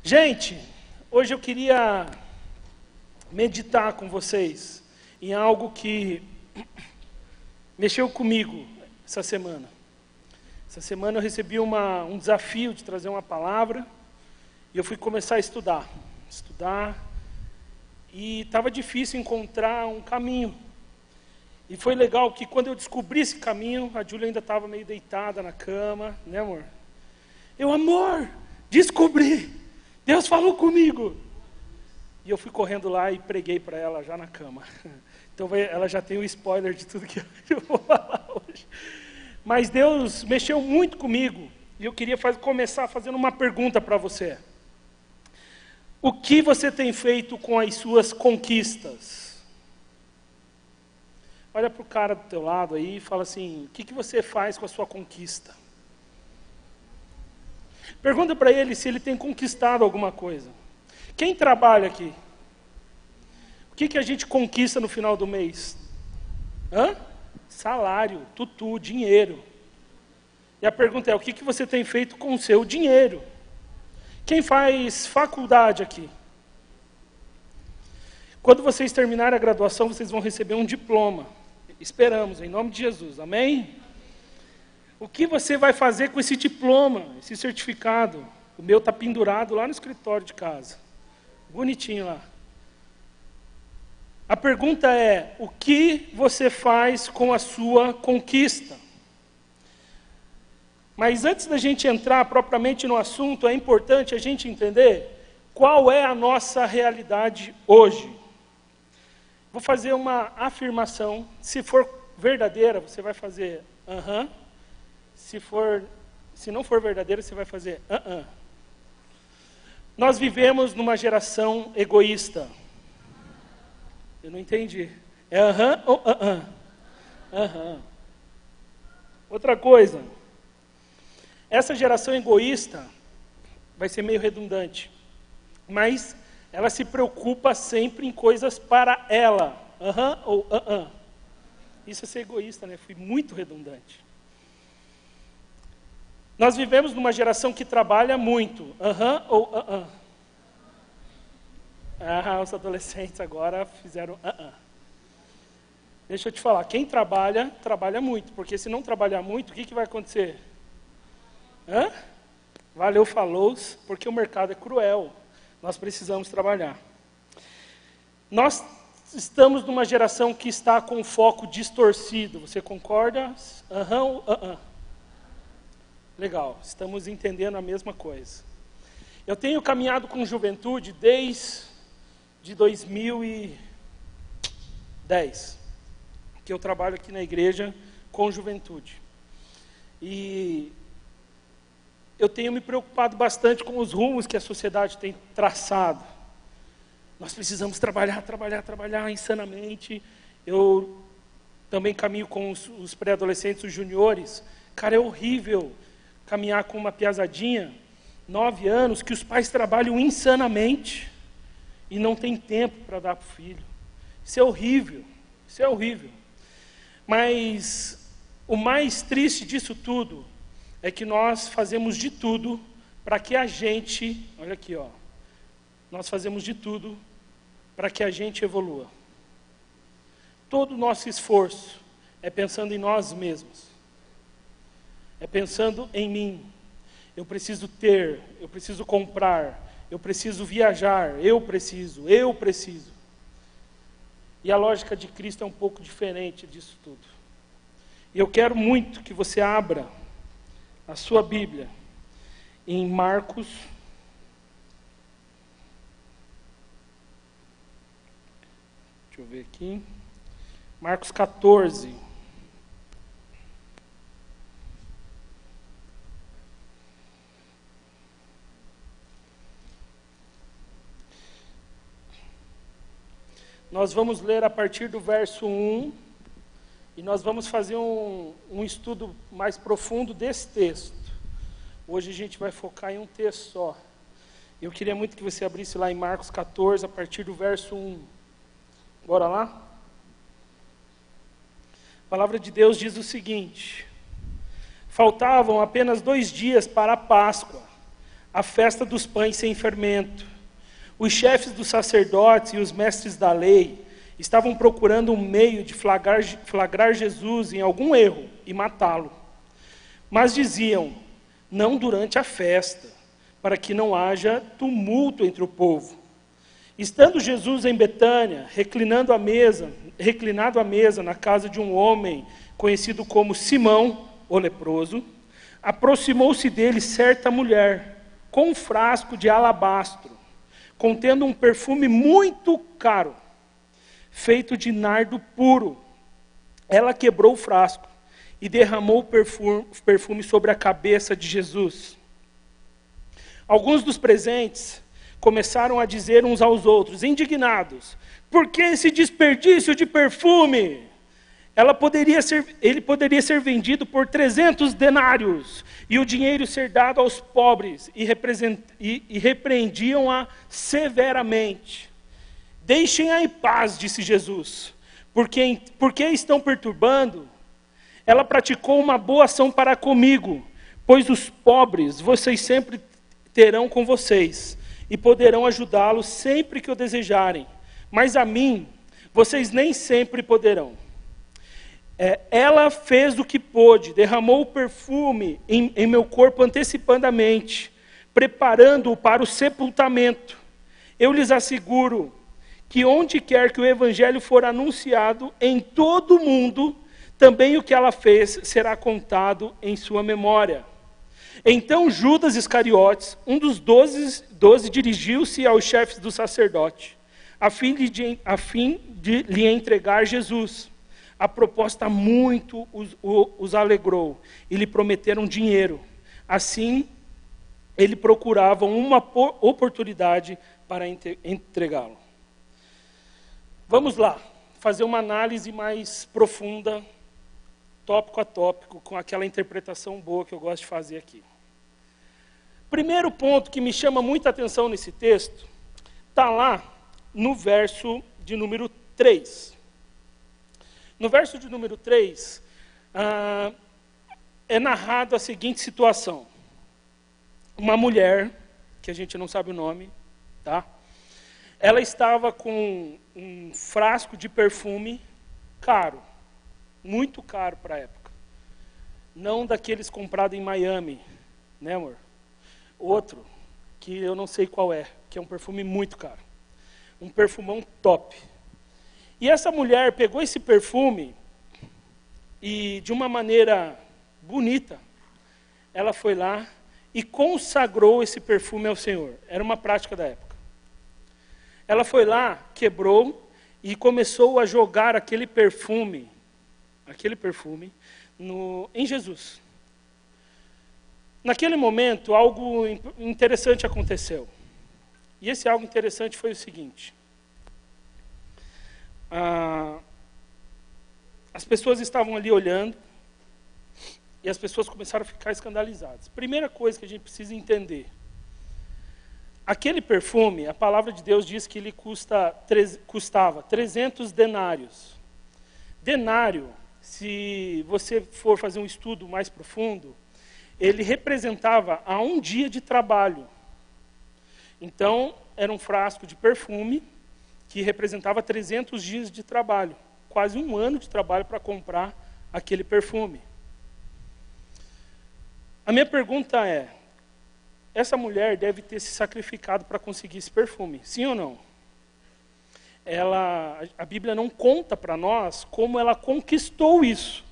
Gente, hoje eu queria meditar com vocês em algo que mexeu comigo essa semana. Essa semana eu recebi um desafio de trazer uma palavra e eu fui começar a estudar. E estava difícil encontrar um caminho. E foi legal que quando eu descobri esse caminho, a Júlia ainda estava meio deitada na cama, né, amor? Amor, descobri! Deus falou comigo! E eu fui correndo lá e preguei para ela já na cama. Então ela já tem um spoiler de tudo que eu vou falar hoje. Mas Deus mexeu muito comigo e eu queria começar fazendo uma pergunta para você. O que você tem feito com as suas conquistas? Olha para o cara do teu lado aí e fala assim, o que você faz com a sua conquista? Pergunta para ele se ele tem conquistado alguma coisa. Quem trabalha aqui? O que a gente conquista no final do mês? Salário, tutu, dinheiro. E a pergunta é, o que você tem feito com o seu dinheiro? Quem faz faculdade aqui? Quando vocês terminarem a graduação, vocês vão receber um diploma. Esperamos, em nome de Jesus, amém? O que você vai fazer com esse diploma, esse certificado? O meu está pendurado lá no escritório de casa. Bonitinho lá. A pergunta é, o que você faz com a sua conquista? Mas antes da gente entrar propriamente no assunto, é importante a gente entender qual é a nossa realidade hoje. Vou fazer uma afirmação, se for verdadeira, você vai fazer aham. Se não for verdadeira, você vai fazer aham. Nós vivemos numa geração egoísta. Eu não entendi. É aham ou aham? Aham. Outra coisa. Essa geração egoísta vai ser meio redundante, mas ela se preocupa sempre em coisas para ela. Aham ou aham? Isso é ser egoísta, né? Fui muito redundante. Nós vivemos numa geração que trabalha muito. Aham ou aham? Os adolescentes agora fizeram aham. Deixa eu te falar, quem trabalha, trabalha muito, porque se não trabalhar muito, o que vai acontecer? Valeu, falou, porque o mercado é cruel. Nós precisamos trabalhar. Nós estamos numa geração que está com foco distorcido. Você concorda? Aham ou aham? Legal, estamos entendendo a mesma coisa. Eu tenho caminhado com juventude desde 2010, que eu trabalho aqui na igreja com juventude. E eu tenho me preocupado bastante com os rumos que a sociedade tem traçado. Nós precisamos trabalhar insanamente. Eu também caminho com os pré-adolescentes, os juniores. Cara, é horrível caminhar com uma piazadinha, 9 anos, que os pais trabalham insanamente e não tem tempo para dar para o filho. Isso é horrível, isso é horrível. Mas o mais triste disso tudo é que nós fazemos de tudo para que a gente, olha aqui, nós fazemos de tudo para que a gente evolua. Todo o nosso esforço é pensando em nós mesmos. É pensando em mim. Eu preciso ter, eu preciso comprar, eu preciso viajar, eu preciso. E a lógica de Cristo é um pouco diferente disso tudo. E eu quero muito que você abra a sua Bíblia em Marcos, deixa eu ver aqui, Marcos 14. Nós vamos ler a partir do verso 1, e nós vamos fazer um estudo mais profundo desse texto. Hoje a gente vai focar em um texto só. Eu queria muito que você abrisse lá em Marcos 14, a partir do verso 1. Bora lá? A palavra de Deus diz o seguinte: faltavam apenas 2 dias para a Páscoa. a festa dos pães sem fermento. Os chefes dos sacerdotes e os mestres da lei estavam procurando um meio de flagrar Jesus em algum erro e matá-lo. Mas diziam, não durante a festa, para que não haja tumulto entre o povo. Estando Jesus em Betânia, reclinado à mesa na casa de um homem conhecido como Simão, o leproso, aproximou-se dele certa mulher, com um frasco de alabastro, contendo um perfume muito caro, feito de nardo puro. Ela quebrou o frasco e derramou o perfume sobre a cabeça de Jesus. Alguns dos presentes começaram a dizer uns aos outros, indignados, por que esse desperdício de perfume? Ele poderia ser vendido por 300 denários e o dinheiro ser dado aos pobres, e repreendiam-a severamente. Deixem-a em paz, disse Jesus, porque estão perturbando? Ela praticou uma boa ação para comigo, pois os pobres vocês sempre terão com vocês, e poderão ajudá-los sempre que o desejarem, mas a mim, vocês nem sempre poderão. Ela fez o que pôde, derramou o perfume em meu corpo antecipadamente, preparando-o para o sepultamento. Eu lhes asseguro que onde quer que o evangelho for anunciado em todo o mundo, também o que ela fez será contado em sua memória. Então Judas Iscariotes, um dos 12, dirigiu-se aos chefes do sacerdote, a fim de lhe entregar Jesus. A proposta muito os alegrou, e lhe prometeram dinheiro. Assim, ele procurava uma oportunidade para entregá-lo. Vamos lá, fazer uma análise mais profunda, tópico a tópico, com aquela interpretação boa que eu gosto de fazer aqui. Primeiro ponto que me chama muita atenção nesse texto, está lá no verso de número 3. No verso de número 3, é narrado a seguinte situação. Uma mulher, que a gente não sabe o nome, tá? Ela estava com um frasco de perfume caro, muito caro para a época. Não daqueles comprados em Miami, né, amor? Outro, que eu não sei qual é, que é um perfume muito caro. Um perfumão top. E essa mulher pegou esse perfume e, de uma maneira bonita, ela foi lá e consagrou esse perfume ao Senhor. Era uma prática da época. Ela foi lá, quebrou e começou a jogar aquele perfume em Jesus. Naquele momento, algo interessante aconteceu. E esse algo interessante foi o seguinte. As pessoas estavam ali olhando, e as pessoas começaram a ficar escandalizadas. Primeira coisa que a gente precisa aquele perfume, a palavra de Deus diz que ele custava 300 denários. Denário, se você for fazer um estudo mais profundo, ele representava a um dia de trabalho. Então, era um frasco de perfume que representava 300 dias de trabalho, quase um ano de trabalho para comprar aquele perfume. A minha pergunta é, essa mulher deve ter se sacrificado para conseguir esse perfume, sim ou não? A Bíblia não conta para nós como ela conquistou isso,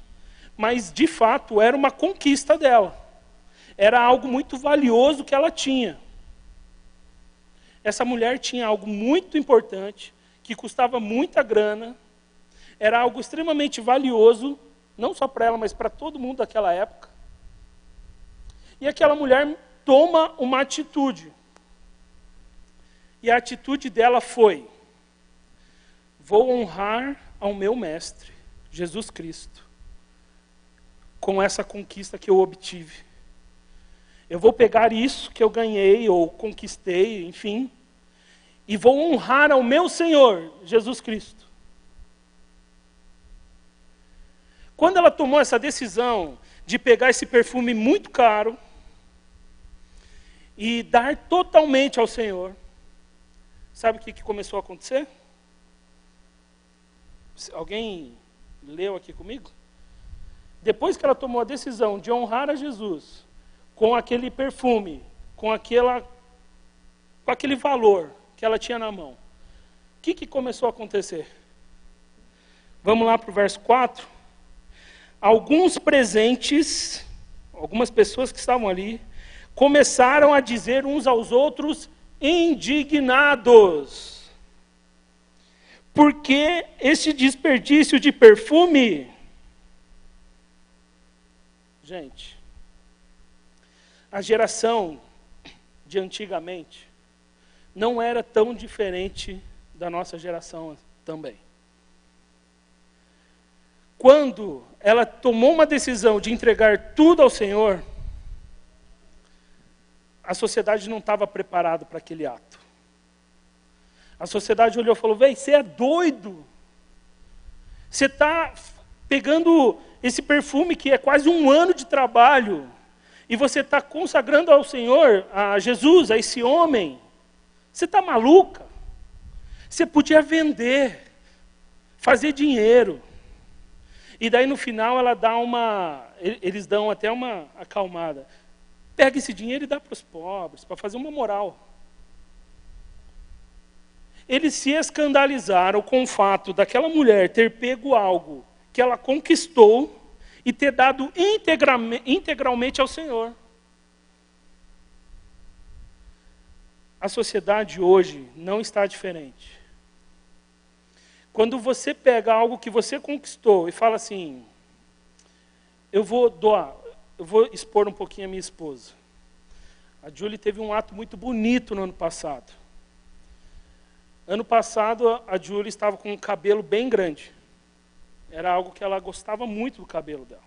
mas de fato era uma conquista dela. Era algo muito valioso que ela tinha. Essa mulher tinha algo muito importante, que custava muita grana, era algo extremamente valioso, não só para ela, mas para todo mundo daquela época. E aquela mulher toma uma atitude. E a atitude dela foi: vou honrar ao meu mestre, Jesus Cristo, com essa conquista que eu obtive. Eu vou pegar isso que eu ganhei ou conquistei, enfim, e vou honrar ao meu Senhor, Jesus Cristo. Quando ela tomou essa decisão de pegar esse perfume muito caro e dar totalmente ao Senhor, sabe o que começou a acontecer? Alguém leu aqui comigo? Depois que ela tomou a decisão de honrar a Jesus com aquele perfume, com aquele valor que ela tinha na mão, o que começou a acontecer? Vamos lá para o verso 4. Alguns presentes, algumas pessoas que estavam ali, começaram a dizer uns aos outros, indignados: por que esse desperdício de perfume? Gente, a geração de antigamente não era tão diferente da nossa geração também. Quando ela tomou uma decisão de entregar tudo ao Senhor, a sociedade não estava preparada para aquele ato. A sociedade olhou e falou: véi, você é doido. Você está pegando esse perfume que é quase 1 ano de trabalho, e você está consagrando ao Senhor, a Jesus, a esse homem. Você está maluca? Você podia vender, fazer dinheiro. E daí no final ela dá eles dão até uma acalmada. Pega esse dinheiro e dá para os pobres, para fazer uma moral. Eles se escandalizaram com o fato daquela mulher ter pego algo que ela conquistou e ter dado integralmente ao Senhor. A sociedade hoje não está diferente. Quando você pega algo que você conquistou e fala assim: eu vou doar, eu vou expor um pouquinho a minha esposa. A Julie teve um ato muito bonito no ano passado. Ano passado, a Julie estava com um cabelo bem grande. Era algo que ela gostava muito do cabelo dela.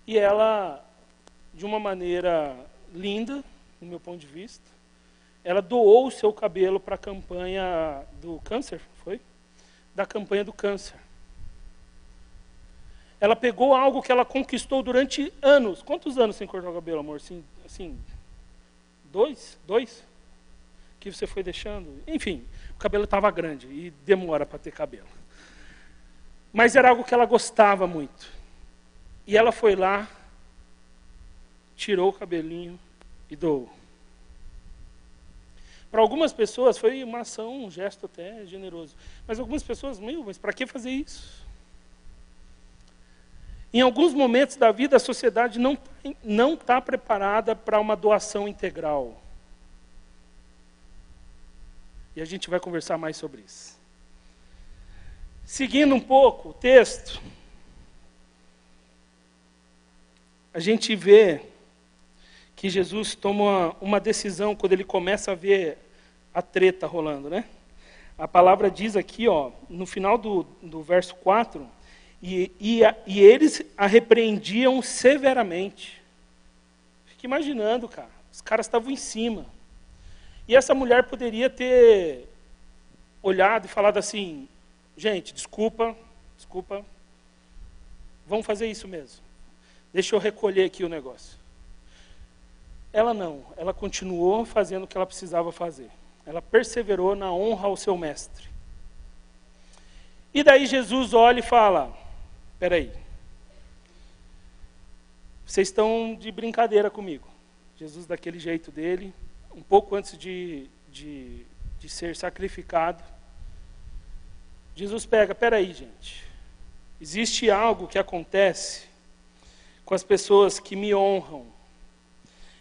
E ela, de uma maneira linda, no meu ponto de vista, ela doou o seu cabelo para a campanha do câncer, foi? Da campanha do câncer. Ela pegou algo que ela conquistou durante anos. Quantos anos sem cortar o cabelo, amor? Assim, 2? Que você foi deixando? Enfim, o cabelo estava grande e demora para ter cabelo. Mas era algo que ela gostava muito. E ela foi lá, tirou o cabelinho e doou. Para algumas pessoas foi uma ação, um gesto até generoso. Mas algumas pessoas, mas para que fazer isso? Em alguns momentos da vida, a sociedade não está preparada para uma doação integral. E a gente vai conversar mais sobre isso. Seguindo um pouco o texto, a gente vê que Jesus toma uma decisão quando ele começa a ver a treta rolando, né? A palavra diz aqui, no final do verso 4, e eles a repreendiam severamente. Fica imaginando, cara, os caras estavam em cima. E essa mulher poderia ter olhado e falado assim: gente, desculpa, vamos fazer isso mesmo. Deixa eu recolher aqui o negócio. Ela não, ela continuou fazendo o que ela precisava fazer. Ela perseverou na honra ao seu mestre. E daí Jesus olha e fala: espera aí, vocês estão de brincadeira comigo. Jesus, daquele jeito dele, um pouco antes de ser sacrificado, Jesus pega: espera aí, gente, existe algo que acontece com as pessoas que me honram.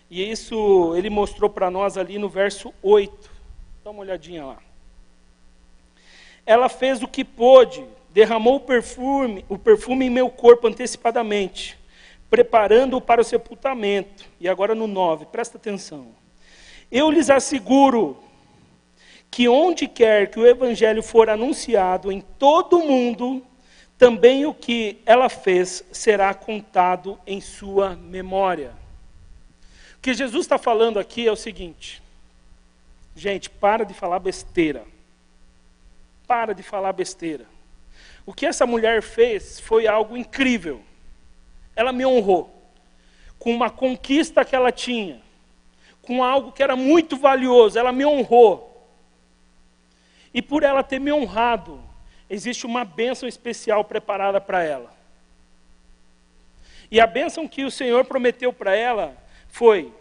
E isso ele mostrou para nós ali no verso 8. Dá uma olhadinha lá. Ela fez o que pôde, derramou o perfume em meu corpo antecipadamente, preparando-o para o sepultamento. E agora no 9, presta atenção. Eu lhes asseguro que onde quer que o evangelho for anunciado em todo o mundo, também o que ela fez será contado em sua memória. O que Jesus está falando aqui é o seguinte: gente, para de falar besteira. Para de falar besteira. O que essa mulher fez foi algo incrível. Ela me honrou com uma conquista que ela tinha, com algo que era muito valioso, ela me honrou. E por ela ter me honrado, existe uma bênção especial preparada para ela. E a bênção que o Senhor prometeu para ela foi: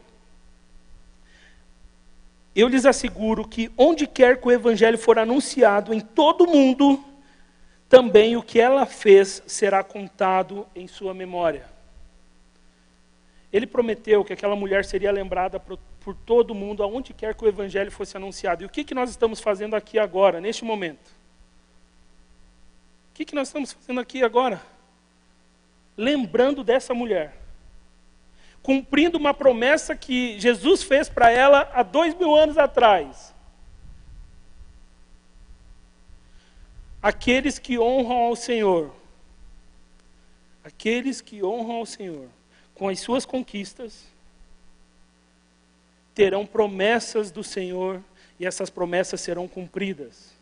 eu lhes asseguro que onde quer que o Evangelho for anunciado em todo o mundo, também o que ela fez será contado em sua memória. Ele prometeu que aquela mulher seria lembrada por todo mundo, aonde quer que o Evangelho fosse anunciado. E o que nós estamos fazendo aqui agora, neste momento? O que nós estamos fazendo aqui agora? Lembrando dessa mulher. Cumprindo uma promessa que Jesus fez para ela há 2000 anos atrás. Aqueles que honram ao Senhor, com as suas conquistas, terão promessas do Senhor e essas promessas serão cumpridas.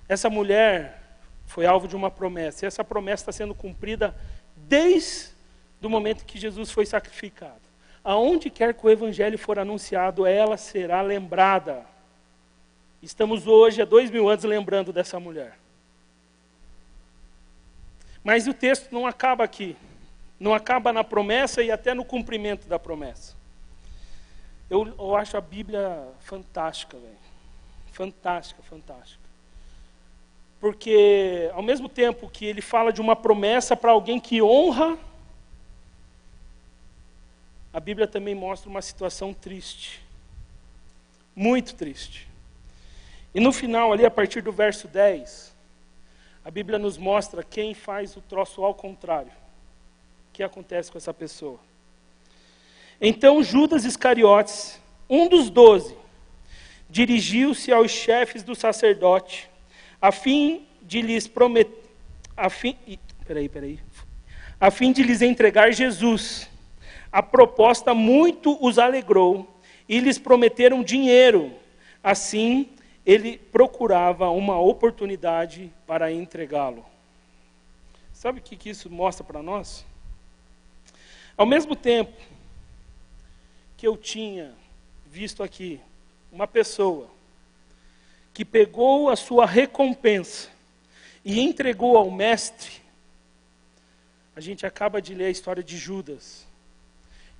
Essa mulher foi alvo de uma promessa, e essa promessa está sendo cumprida desde o momento que Jesus foi sacrificado. Aonde quer que o Evangelho for anunciado, ela será lembrada. Estamos hoje, há 2000 anos, lembrando dessa mulher. Mas o texto não acaba aqui. Não acaba na promessa e até no cumprimento da promessa. Eu acho a Bíblia fantástica, velho. Fantástica, fantástica. Porque, ao mesmo tempo que ele fala de uma promessa para alguém que honra, a Bíblia também mostra uma situação triste. Muito triste. E no final, ali, a partir do verso 10, a Bíblia nos mostra quem faz o troço ao contrário. O que acontece com essa pessoa? Então Judas Iscariotes, um dos 12, dirigiu-se aos chefes do sacerdote, a fim de lhes entregar Jesus. A proposta muito os alegrou e lhes prometeram dinheiro. Assim, ele procurava uma oportunidade para entregá-lo. Sabe o que isso mostra para nós? Ao mesmo tempo que eu tinha visto aqui uma pessoa que pegou a sua recompensa e entregou ao mestre, a gente acaba de ler a história de Judas.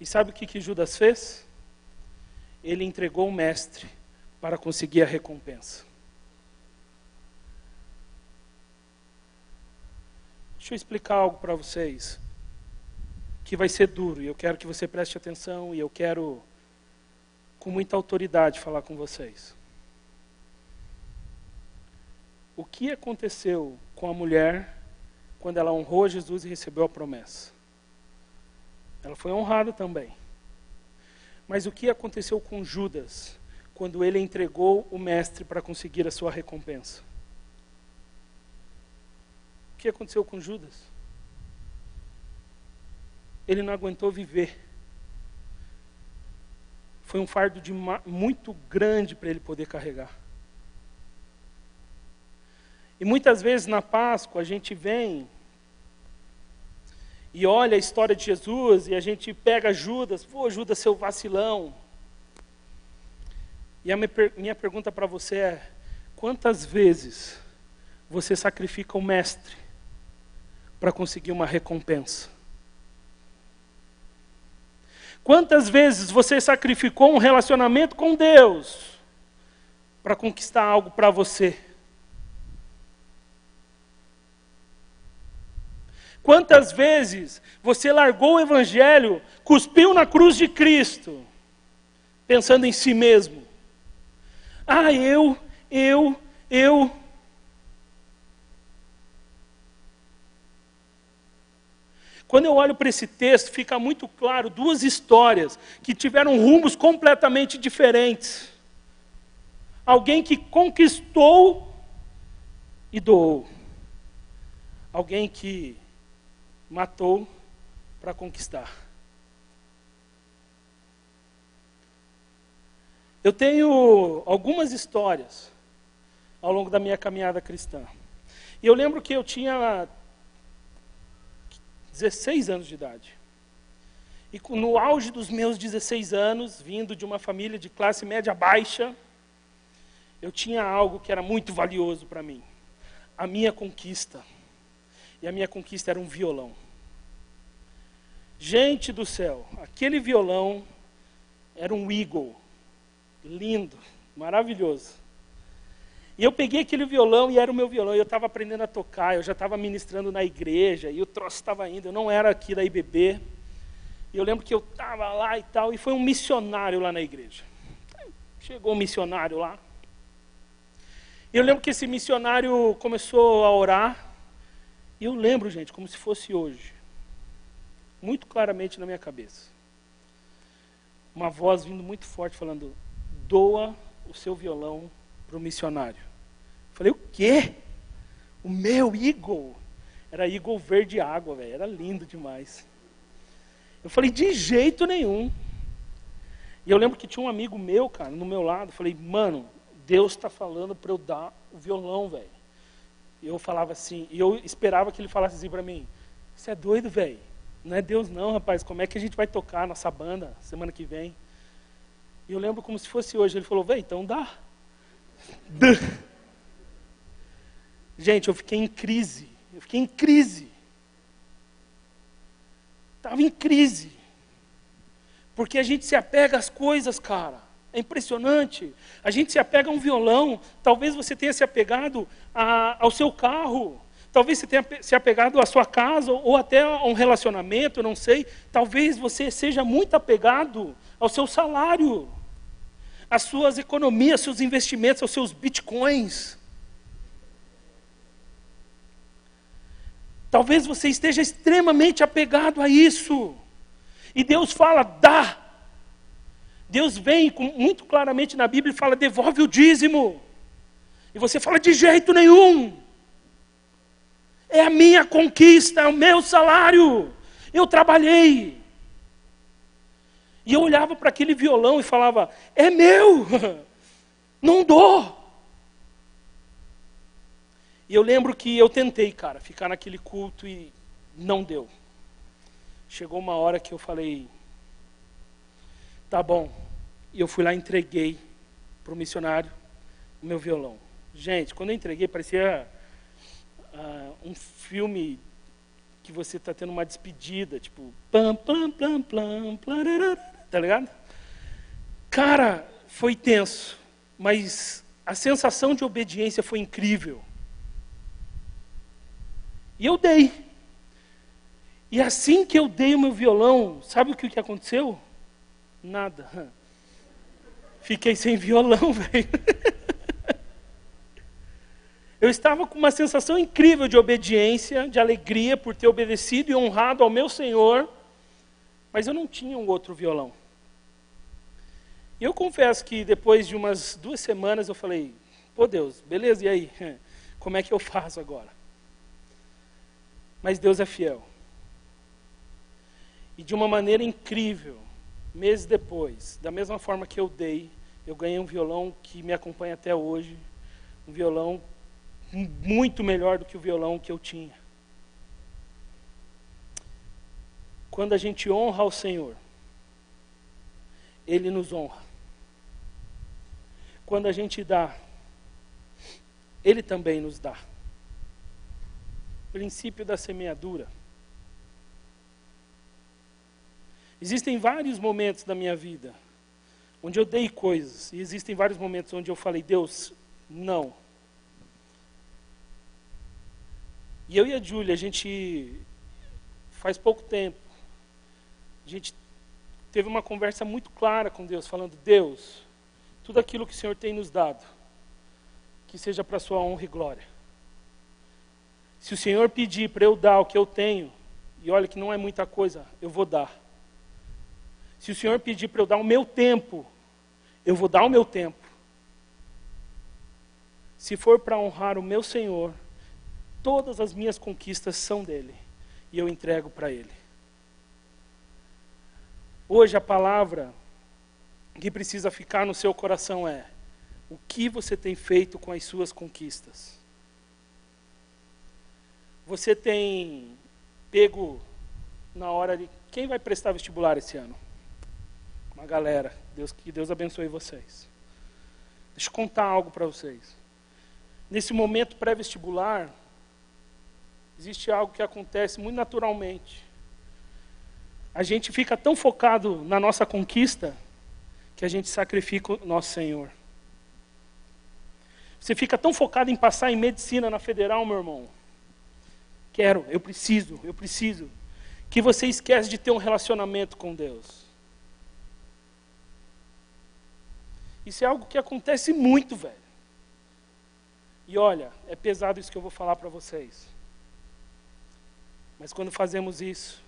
E sabe o que Judas fez? Ele entregou o mestre para conseguir a recompensa. Deixa eu explicar algo para vocês, que vai ser duro, e eu quero que você preste atenção, e eu quero, com muita autoridade, falar com vocês. O que aconteceu com a mulher quando ela honrou Jesus e recebeu a promessa? Ela foi honrada também. Mas o que aconteceu com Judas quando ele entregou o mestre para conseguir a sua recompensa? O que aconteceu com Judas? Ele não aguentou viver. Foi um fardo muito grande para ele poder carregar. E muitas vezes na Páscoa a gente vem e olha a história de Jesus e a gente pega Judas, Judas, seu vacilão. E a minha pergunta para você é: quantas vezes você sacrifica o mestre para conseguir uma recompensa? Quantas vezes você sacrificou um relacionamento com Deus para conquistar algo para você? Quantas vezes você largou o Evangelho, cuspiu na cruz de Cristo, pensando em si mesmo? Ah, eu. Quando eu olho para esse texto, fica muito claro duas histórias que tiveram rumos completamente diferentes. Alguém que conquistou e doou. Alguém que matou para conquistar. Eu tenho algumas histórias ao longo da minha caminhada cristã. E eu lembro que eu tinha 16 anos de idade. E no auge dos meus 16 anos, vindo de uma família de classe média baixa, eu tinha algo que era muito valioso para mim. A minha conquista. E a minha conquista era um violão. Gente do céu, aquele violão era um Eagle. Lindo, maravilhoso. E eu peguei aquele violão e era o meu violão. Eu estava aprendendo a tocar, eu já estava ministrando na igreja, e o troço estava indo. Eu não era aqui da IBB. E eu lembro que eu estava lá e tal, e foi um missionário lá na igreja. Chegou um missionário lá. E eu lembro que esse missionário começou a orar. E eu lembro, gente, como se fosse hoje. Muito claramente na minha cabeça. Uma voz vindo muito forte falando: doa o seu violão para o missionário. Eu falei: o quê? O meu Eagle? Era Eagle verde água, velho. Era lindo demais. Eu falei: de jeito nenhum. E eu lembro que tinha um amigo meu, cara, no meu lado. Eu falei: mano, Deus está falando para eu dar o violão, velho. E eu falava assim, e eu esperava que ele falasse assim para mim: você é doido, velho? Não é Deus não, rapaz. Como é que a gente vai tocar nossa banda semana que vem? E eu lembro como se fosse hoje. Ele falou: velho, então dá. Gente, eu fiquei em crise. Estava em crise. Porque a gente se apega às coisas, cara. É impressionante. A gente se apega a um violão. Talvez você tenha se apegado ao seu carro. Talvez você tenha se apegado à sua casa ou até a um relacionamento, eu não sei. Talvez você seja muito apegado ao seu salário, às suas economias, aos seus investimentos, aos seus bitcoins. Talvez você esteja extremamente apegado a isso. E Deus fala: dá. Deus vem muito claramente na Bíblia e fala: devolve o dízimo. E você fala: de jeito nenhum. É a minha conquista, é o meu salário. Eu trabalhei. E eu olhava para aquele violão e falava: é meu. Não dou. E eu lembro que eu tentei, cara, ficar naquele culto e não deu. Chegou uma hora que eu falei: tá bom. E eu fui lá e entreguei para o missionário o meu violão. Gente, quando eu entreguei, parecia um filme que você está tendo uma despedida, tipo, pam, pam, pam, pam, plam, tá ligado? Cara, foi tenso, mas a sensação de obediência foi incrível. E eu dei. E assim que eu dei o meu violão, sabe o que aconteceu? Nada. Fiquei sem violão, velho. Eu estava com uma sensação incrível de obediência, de alegria por ter obedecido e honrado ao meu Senhor, mas eu não tinha um outro violão. E eu confesso que depois de umas 2 semanas eu falei: pô Deus, beleza, e aí? Como é que eu faço agora? Mas Deus é fiel. E de uma maneira incrível, meses depois, da mesma forma que eu dei, eu ganhei um violão que me acompanha até hoje, um violão muito melhor do que o violão que eu tinha. Quando a gente honra ao Senhor, Ele nos honra. Quando a gente dá, Ele também nos dá. Princípio da semeadura. Existem vários momentos da minha vida onde eu dei coisas, e existem vários momentos onde eu falei: Deus, não. E eu e a Júlia, a gente, faz pouco tempo, a gente teve uma conversa muito clara com Deus, falando: Deus, tudo aquilo que o Senhor tem nos dado, que seja para a sua honra e glória. Se o Senhor pedir para eu dar o que eu tenho, e olha que não é muita coisa, eu vou dar. Se o Senhor pedir para eu dar o meu tempo, eu vou dar o meu tempo. Se for para honrar o meu Senhor, todas as minhas conquistas são dele, e eu entrego para ele. Hoje a palavra que precisa ficar no seu coração é: o que você tem feito com as suas conquistas? Você tem pego na hora Quem vai prestar vestibular esse ano? Uma galera. Que Deus abençoe vocês. Deixa eu contar algo para vocês. Nesse momento pré-vestibular, existe algo que acontece muito naturalmente. A gente fica tão focado na nossa conquista que a gente sacrifica o nosso Senhor. Você fica tão focado em passar em medicina na federal, meu irmão. Eu preciso. Que você esquece de ter um relacionamento com Deus. Isso é algo que acontece muito, velho. E olha, é pesado isso que eu vou falar para vocês. Mas quando fazemos isso,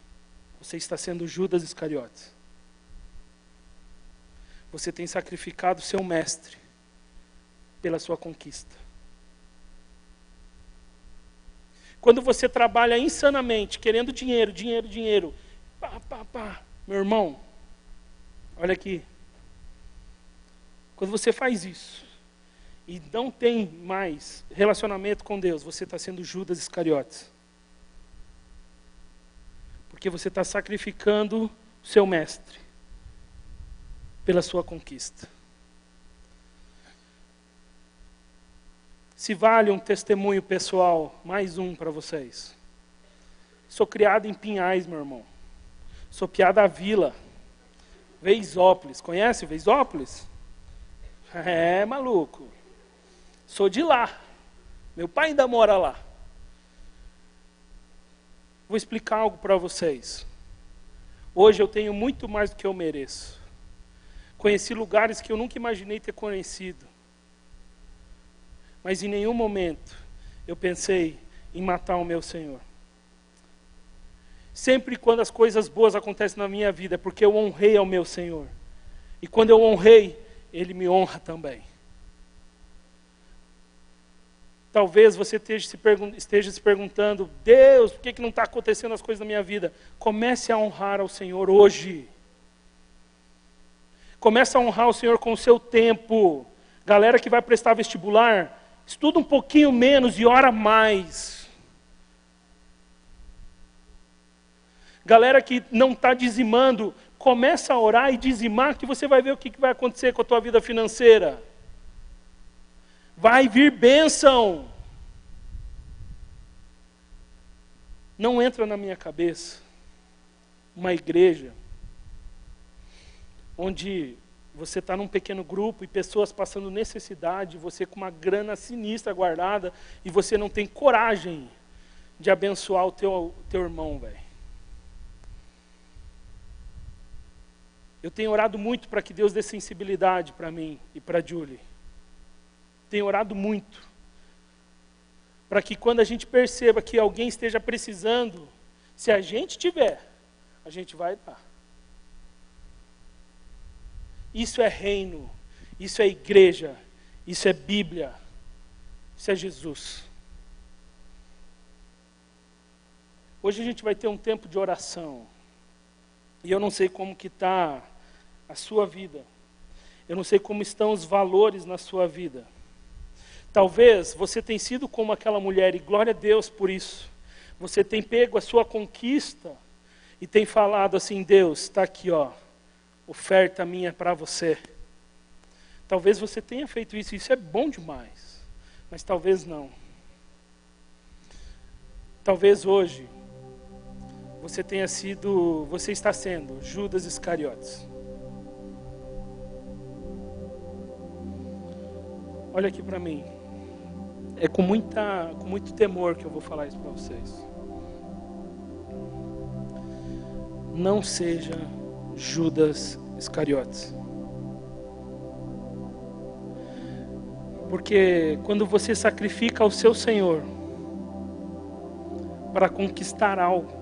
você está sendo Judas Iscariotes. Você tem sacrificado o seu mestre pela sua conquista. Quando você trabalha insanamente, querendo dinheiro, meu irmão, olha aqui. Quando você faz isso e não tem mais relacionamento com Deus, você está sendo Judas Iscariotes. Porque você está sacrificando o seu mestre pela sua conquista. Se vale um testemunho pessoal, mais um para vocês. Sou criado em Pinhais, meu irmão. Sou piá da Vila. Veisópolis. Conhece Veisópolis? É, maluco. Sou de lá. Meu pai ainda mora lá. Vou explicar algo para vocês. Hoje eu tenho muito mais do que eu mereço. Conheci lugares que eu nunca imaginei ter conhecido. Mas em nenhum momento eu pensei em matar o meu Senhor. Sempre quando as coisas boas acontecem na minha vida é porque eu honrei ao meu Senhor. E quando eu honrei, Ele me honra também. Talvez você esteja se perguntando, Deus, por que não está acontecendo as coisas na minha vida? Comece a honrar ao Senhor hoje. Comece a honrar o Senhor com o seu tempo. Galera que vai prestar vestibular, estuda um pouquinho menos e ora mais. Galera que não está dizimando, começa a orar e dizimar que você vai ver o que vai acontecer com a tua vida financeira. Vai vir bênção. Não entra na minha cabeça uma igreja onde você está num pequeno grupo e pessoas passando necessidade, você com uma grana sinistra guardada e você não tem coragem de abençoar o teu irmão, velho. Eu tenho orado muito para que Deus dê sensibilidade para mim e para a Julie. Tenho orado muito para que quando a gente perceba que alguém esteja precisando, se a gente tiver, a gente vai dar. Isso é reino, isso é igreja, isso é Bíblia, isso é Jesus. Hoje a gente vai ter um tempo de oração. E eu não sei como que está a sua vida. Eu não sei como estão os valores na sua vida. Talvez você tenha sido como aquela mulher, e glória a Deus por isso. Você tem pego a sua conquista e tem falado assim, Deus, está aqui, ó, oferta minha para você. Talvez você tenha feito isso, isso é bom demais, mas talvez não. Talvez hoje você está sendo Judas Iscariotes. Olha aqui para mim. É com muito temor que eu vou falar isso para vocês. Não seja Judas Iscariotes. Porque quando você sacrifica o seu Senhor para conquistar algo,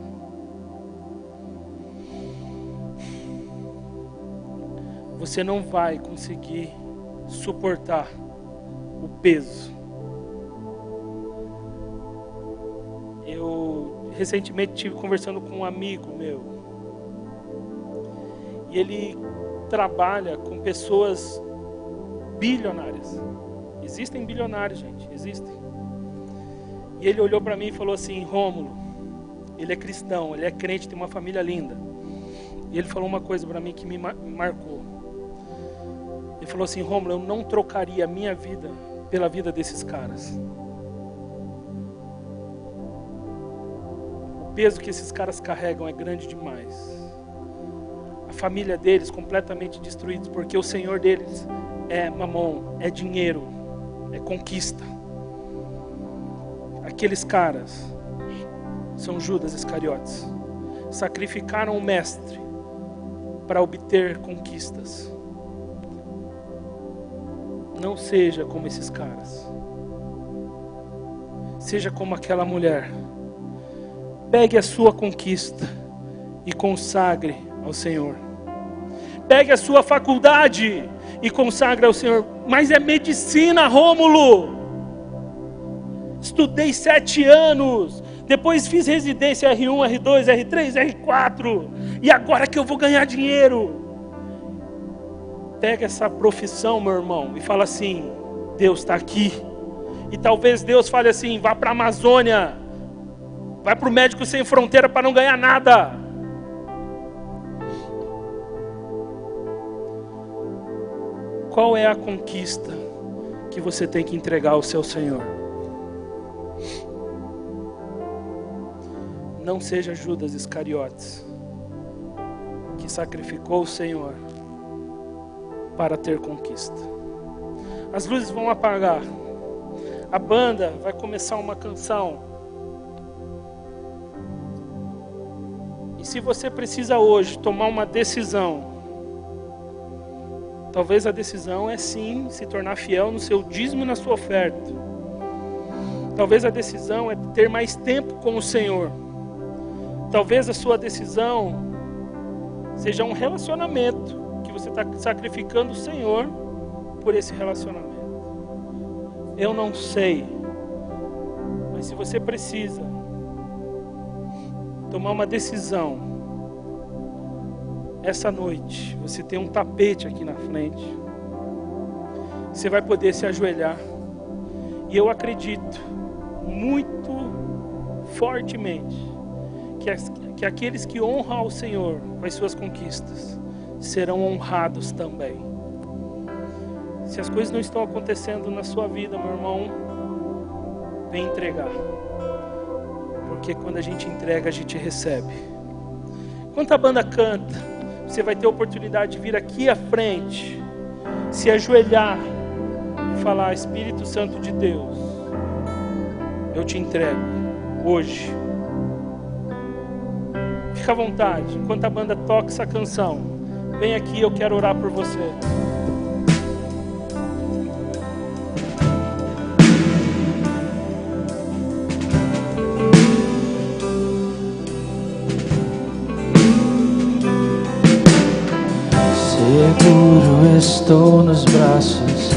você não vai conseguir suportar o peso. Eu recentemente estive conversando com um amigo meu. E ele trabalha com pessoas bilionárias. Existem bilionários, gente, existem. E ele olhou para mim e falou assim, Rômulo, ele é cristão, ele é crente, tem uma família linda. E ele falou uma coisa para mim que me marcou. Ele falou assim: Rômulo, eu não trocaria a minha vida pela vida desses caras. O peso que esses caras carregam é grande demais. A família deles completamente destruída, porque o Senhor deles é mamon, é dinheiro, é conquista. Aqueles caras são Judas Iscariotes. Sacrificaram o mestre para obter conquistas. Não seja como esses caras. Seja como aquela mulher. Pegue a sua conquista e consagre ao Senhor. Pegue a sua faculdade e consagre ao Senhor. Mas é medicina, Rômulo. Estudei 7 anos. Depois fiz residência R1, R2, R3, R4. E agora que eu vou ganhar dinheiro. Pega essa profissão, meu irmão, e fala assim: Deus está aqui. E talvez Deus fale assim: vá para a Amazônia. Vai para o Médico Sem Fronteira para não ganhar nada. Qual é a conquista que você tem que entregar ao seu Senhor? Não seja Judas Iscariotes, que sacrificou o Senhor para ter conquista. As luzes vão apagar. A banda vai começar uma canção. E se você precisa hoje tomar uma decisão, talvez a decisão é sim se tornar fiel no seu dízimo e na sua oferta. Talvez a decisão é ter mais tempo com o Senhor. Talvez a sua decisão seja um relacionamento que você está sacrificando o Senhor por esse relacionamento. Eu não sei, mas se você precisa tomar uma decisão essa noite, você tem um tapete aqui na frente. Você vai poder se ajoelhar. E eu acredito muito fortemente que aqueles que honram ao Senhor com as suas conquistas serão honrados também. Se as coisas não estão acontecendo na sua vida, meu irmão, vem entregar. Porque quando a gente entrega, a gente recebe. Enquanto a banda canta, você vai ter a oportunidade de vir aqui à frente, se ajoelhar e falar: Espírito Santo de Deus, eu te entrego hoje. Fica à vontade, enquanto a banda toca essa canção, vem aqui, eu quero orar por você. Seguro estou nos braços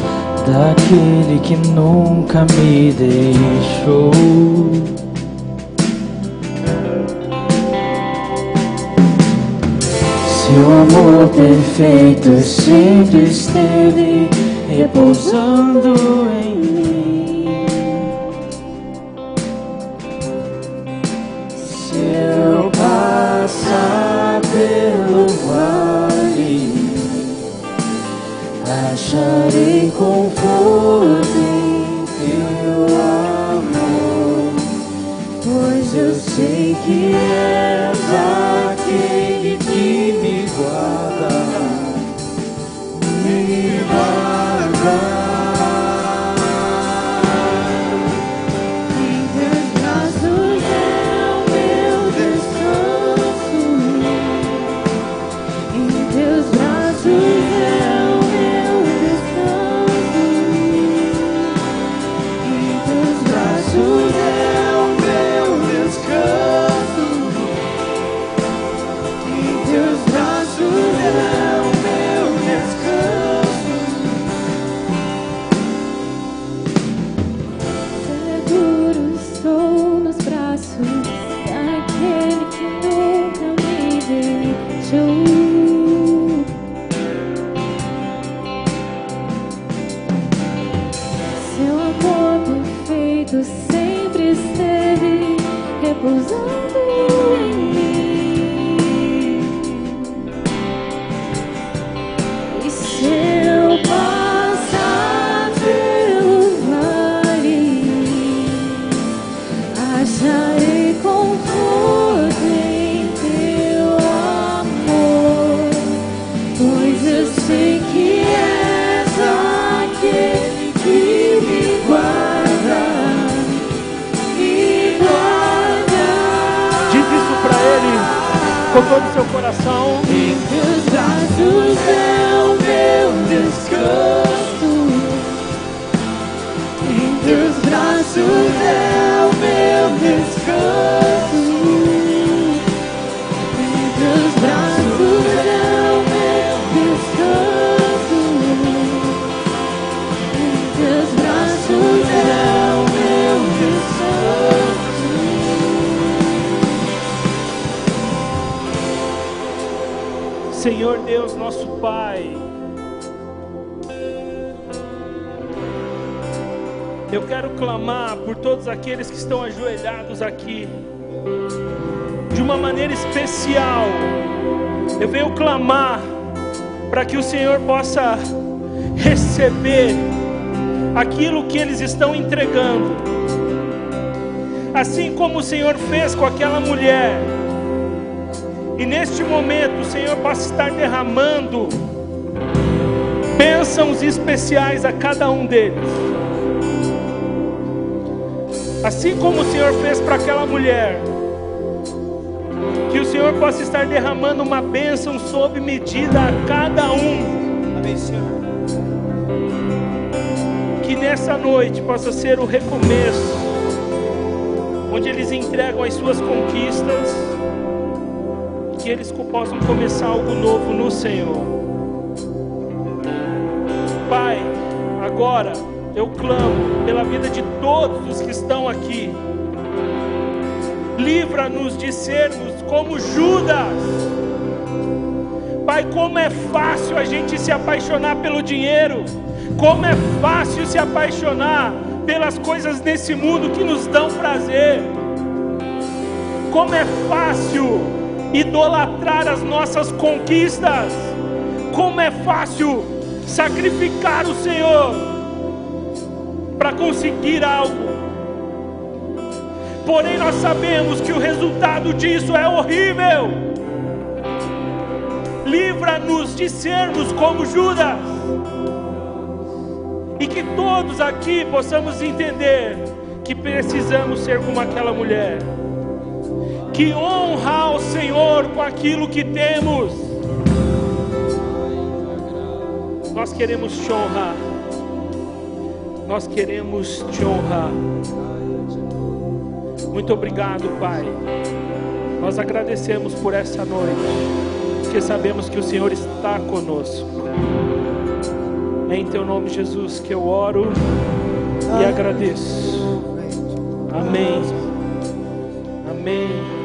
daquele que nunca me deixou. Seu amor perfeito sempre esteve repousando em mim. Se eu passar pelo vale, acharei conforto em teu amor, pois eu sei que és aquele que me guarda, me guarda. Em teus braços é o meu descanso, em teus braços é o meu descanso, em teus braços é o meu descanso, em teus braços é o meu descanso. Seguro estou nos braços daquele que nunca me deixou. Seu amor perfeito sempre esteve repousando em mim. com todo o seu coração. Em teus braços é o meu descanso. Em teus braços é o meu descanso. Em teus braços é o meu descanso. Em teus braços é o meu descanso. Senhor Deus, nosso Pai, eu quero clamar por todos aqueles que estão ajoelhados aqui, de uma maneira especial. Eu venho clamar para que o Senhor possa receber aquilo que eles estão entregando, assim como o Senhor fez com aquela mulher. E neste momento o Senhor possa estar derramando bênçãos especiais a cada um deles. Assim como o Senhor fez para aquela mulher, que o Senhor possa estar derramando uma bênção sob medida a cada um. Amém, Senhor. Que nessa noite possa ser o recomeço, onde eles entregam as suas conquistas, que eles possam começar algo novo no Senhor. Pai, agora eu clamo pela vida de todos os que estão aqui. Livra-nos de sermos como Judas. Pai, como é fácil a gente se apaixonar pelo dinheiro, como é fácil se apaixonar pelas coisas desse mundo que nos dão prazer, como é fácil idolatrar as nossas conquistas, como é fácil sacrificar o Senhor para conseguir algo. Porém nós sabemos que o resultado disso é horrível. Livra-nos de sermos como Judas, e que todos aqui possamos entender que precisamos ser como aquela mulher, que honra ao Senhor com aquilo que temos. Nós queremos te honrar. Nós queremos te honrar. Muito obrigado, Pai. Nós agradecemos por essa noite, porque sabemos que o Senhor está conosco. É em teu nome, Jesus, que eu oro e agradeço. Amém. Amém.